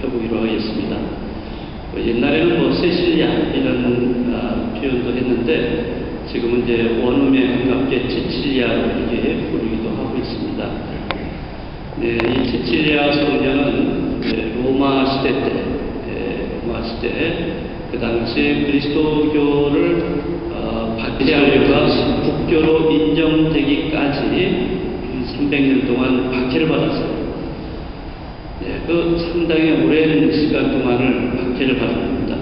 해보기로 하겠습니다. 옛날에는 뭐 세실리아 이런 표현도 했는데 지금은 이제 원음에 가깝게 치칠리아로 이렇게 부르기도 하고 있습니다. 네, 이 치칠리아 성녀는 로마 시대 그 당시 그리스도교를 박해하려고 국교로 인정되기까지 300년 동안 박해를 받았어요. 그 상당히 오랜 시간 동안을 박해를 받습니다.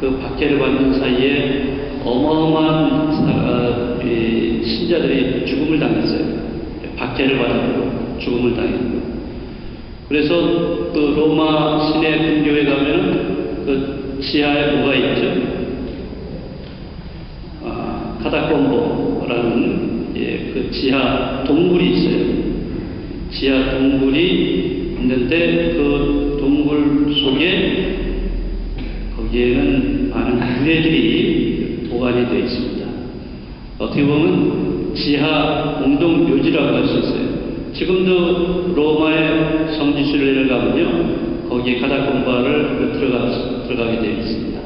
그 박해를 받는 사이에 어마어마한 신자들이 죽음을 당했어요. 박해를 받았고 죽음을 당했고. 그래서 그 로마 시내 근교에 가면은 그 지하에 뭐가 있죠? 카다콤보라는 그 지하 동굴이 있어요. 지하 동굴이 있는데 그 동굴 속에 거기에는 많은 유해들이 보관이 되어 있습니다. 어떻게 보면 지하 공동묘지라고 할 수 있어요. 지금도 로마의 성지순례를 내려가면요, 거기에 카다콤바를 들어가게 되어 있습니다.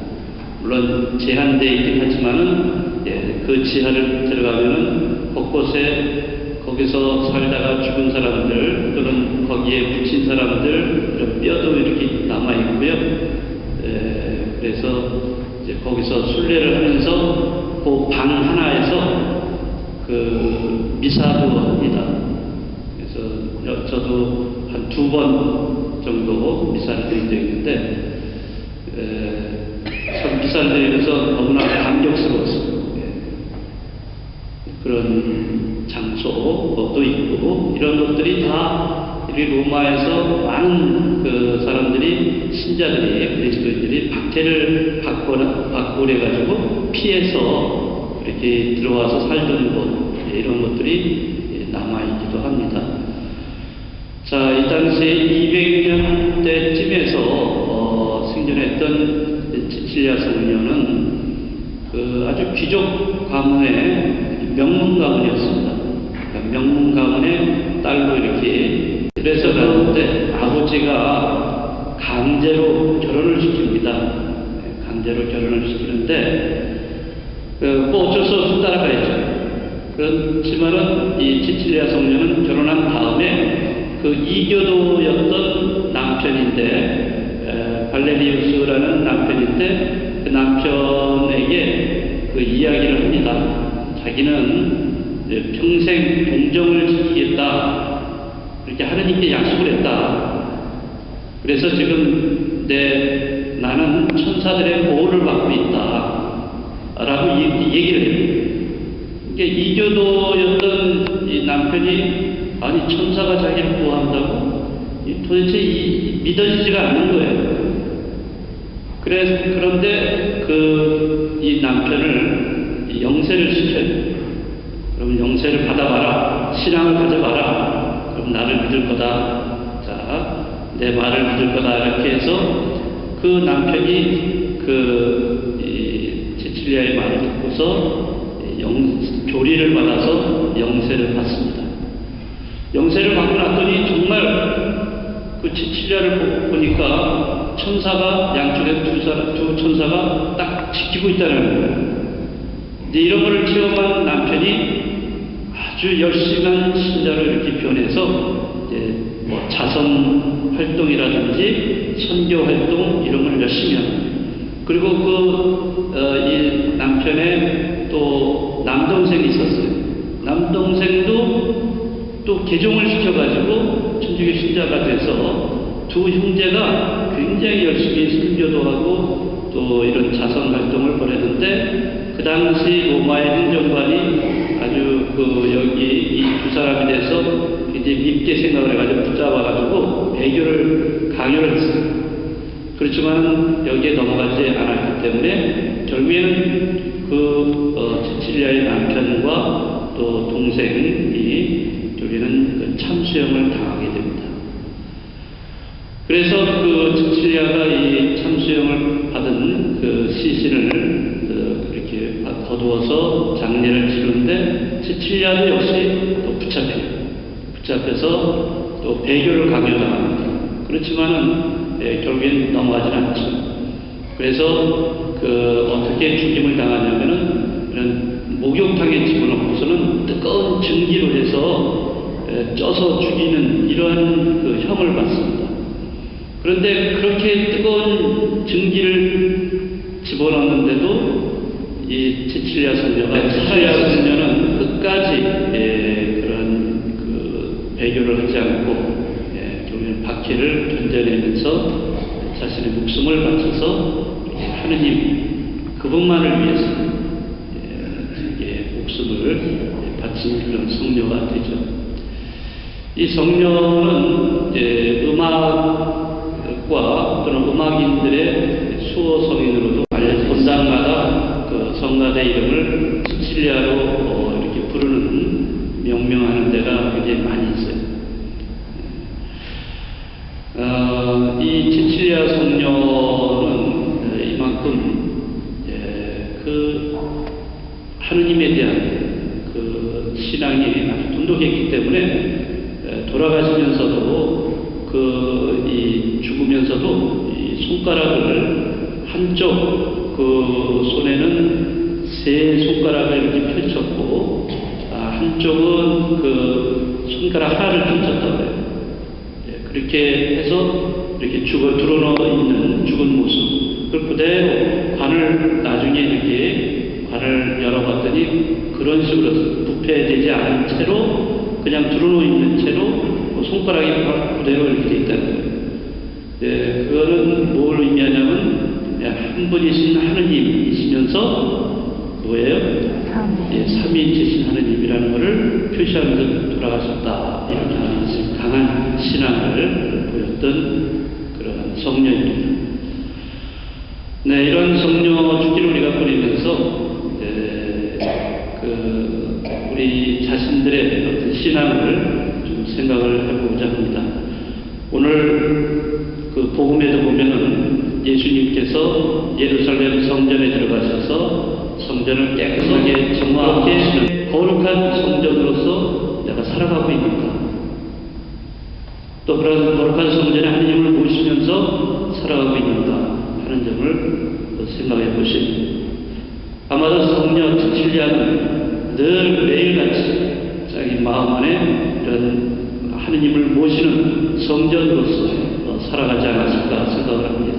물론 제한되어 있긴 하지만은 그 지하를 들어가면은 곳곳에 거기서 살다가 죽은 사람들 또는 거기에 묻힌 사람들 뼈도 이렇게 남아 있고요. 그래서 이제 거기서 순례를 하면서 그 방 하나에서 그 미사도 합니다. 그래서 저도 한 2번 정도 미사를 드린 적이 있는데 참 미사를 드리면서 너무나 감격스러웠어요. 그런 장소도 있고 이런 것들이 다 우리 로마에서 많은 그 사람들이 신자들이 그리스도인들이 박해를 받고 그래가지고 피해서 이렇게 들어와서 살던 곳 이런 것들이 남아있기도 합니다. 자, 이 당시에 200년대쯤에서 생존했던 치칠리아 성녀는 그 아주 귀족 가문의 명문 가문이었습니다. 그러니까 명문 가문의 딸로 이렇게 그래서 그러는데 아버지가 강제로 결혼을 시킵니다. 강제로 결혼을 시키는데 뭐 어쩔 수 없이 따라가야죠. 그렇지만은 이 치칠리아 성녀는 결혼한 다음에 그 이교도였던 남편인데 발레리우스라는 남편인데 그 남편에게 그 이야기를 합니다. 자기는 평생 동정을 지키겠다 이렇게 하느님께 약속을 했다. 그래서 지금 나는 천사들의 보호를 받고 있다 라고 얘기를 해요. 그러니까 이교도였던 이 남편이 아니 천사가 자기를 보호한다고? 도대체 믿어지지가 않는 거예요. 그런데 이 남편을 영세를 시켜요. 그럼 영세를 받아봐라. 신앙을 가져봐라. 그럼 나를 믿을 거다. 자, 내 말을 믿을 거다. 이렇게 해서 그 남편이 치칠리아의 말을 듣고서 교리를 받아서 영세를 받습니다. 영세를 받고 났더니 정말 그 치칠리아를 보니까 천사가 양쪽에 두 천사가 딱 지키고 있다는 거예요. 이제 이런 거를 체험한 남편이 아주 열심한 신자로 이렇게 변해서 이제 뭐 자선 활동이라든지 선교 활동 이런 걸 열심히 합니다. 그리고 이 남편의 또 남동생이 있었어요. 남동생도 또 개종을 시켜가지고 천주교 신자가 돼서 두 형제가 굉장히 열심히 선교도 하고 또 이런 자선 활동을 벌였는데 그 당시 로마의 행정관이 아주 여기 이 두 사람에 대해서 이제 밉게 생각을 해가지고 붙잡아가지고 배교를 강요를 했어요. 그렇지만 여기에 넘어가지 않았기 때문에 결국에는 치칠리아의 남편과 또 동생이 우리는 참수형을 당하게 됩니다. 그래서 치칠리아가 이 참수형을 받은 시신을 이렇게 거두어서 장례를 치르는데 치칠리아도 역시 또 붙잡혀서 또 배교를 강요당합니다. 그렇지만은 결국엔 넘어가진 않죠. 그래서 어떻게 죽임을 당하냐면은 이런 목욕탕에 집어넣고서는 뜨거운 증기로 해서 쪄서 죽이는 이런 형을 받습니다. 그런데 그렇게 뜨거운 증기를 집어넣는데도 이 치칠리아 선녀는 끝까지 그런 배교를 하지 않고 결국엔 박해를 견뎌내면서 자신의 목숨을 바쳐서 하느님 그분만을 위해서 목숨을 바친 그런 성녀가 되죠. 이 성녀는 음악과 또는 음악인들의 수호 성인으로도 알려져 본당마다 그 성가대 이름을 시칠리아로 이렇게 부르는 명명하는 데가 굉장히 많이 있어요. 이 시칠리아 성녀는 이만큼 그 하느님에 대한 그 신앙이 아주 돈독했기 때문에 돌아가시면서도 이 죽으면서도 이 손가락을 한쪽 그 손에는 세 손가락을 이렇게 펼쳤고 한쪽은 그 손가락 하나를 펼쳤다고 해요. 그렇게 해서 이렇게 드러누워 있는 죽은 모습 그걸 그대로 관을 나중에 이렇게 관을 열어봤더니 그런 식으로 부패되지 않은 채로 그냥 드러누워 있는 채로 손가락이 그대로 이렇게 돼 있다는 거예요. 그거는 뭘 의미하냐면 한 분이신 하느님이시면서 뭐예요? 삼위이신 하느님이라는 것을 표시하면서 돌아가셨다. 이런 강한 신앙을 보였던 그런 성녀입니다. 이런 성녀 축기를 우리가 보내면서 우리 자신들의 어떤 신앙을 좀 생각을 해보고자 합니다. 오늘 그 복음에도 보면은 예수님께서 예루살렘 성전에 들어가셔서 성전을 깨끗하게 정화하게 하시는 거룩한 성전으로서 내가 살아가고 있는가? 또 그런 거룩한 성전에 하느님을 모시면서 살아가고 있는가 하는 점을 생각해 보십니다. 아마도 성녀 치칠리아는 늘 매일같이 자기 마음 안에 이런 하느님을 모시는 성전으로서 살아가지 않았을까 생각을 합니다.